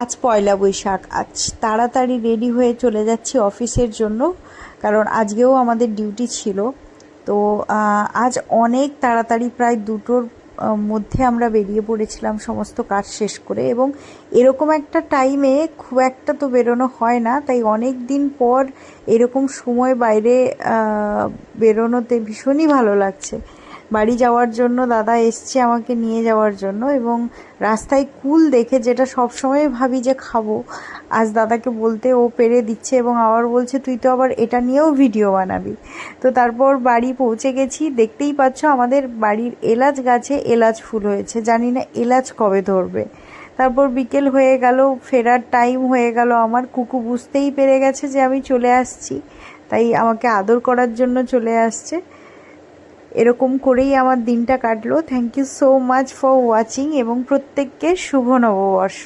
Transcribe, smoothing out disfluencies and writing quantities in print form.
আজ পয়লা বৈশাখ। আজ তাড়াতাড়ি রেডি হয়ে চলে যাচ্ছি অফিসের জন্য, কারণ আজকেও আমাদের ডিউটি ছিল। তো আজ অনেক তাড়াতাড়ি প্রায় 2টোর মধ্যে আমরা বেরিয়ে পড়েছিলাম সমস্ত কাজ শেষ করে, এবং এরকম একটা টাইমে খুব একটা তো বেরোনো হয় না, তাই অনেক দিন পর এরকম সময় বাইরে বেরোনোতে ভীষণই ভালো লাগছে। বাড়ি যাওয়ার জন্য দাদা এসছে আমাকে নিয়ে যাওয়ার জন্য, এবং রাস্তায় কুল দেখে, যেটা সব সময় ভাবি যে খাবো, আজ দাদাকে বলতে ও পেরে দিচ্ছে এবং আবার বলছে তুই তো আবার এটা নিয়েও ভিডিও বানাবি। তো তারপর বাড়ি পৌঁছে গেছি। দেখতেই পাচ্ছ আমাদের বাড়ির এলাচ গাছে এলাচ ফুল হয়েছে, জানি না এলাচ কবে ধরবে। তারপর বিকেল হয়ে গেল, ফেরার টাইম হয়ে গেল আমার। কুকু বুঝতেই পেরে গেছে যে আমি চলে আসছি, তাই আমাকে আদর করার জন্য চলে আসছে। এরকম করেই আমার দিনটা কাটলো। Thank you so much for watching, এবং প্রত্যেককে শুভ নববর্ষ।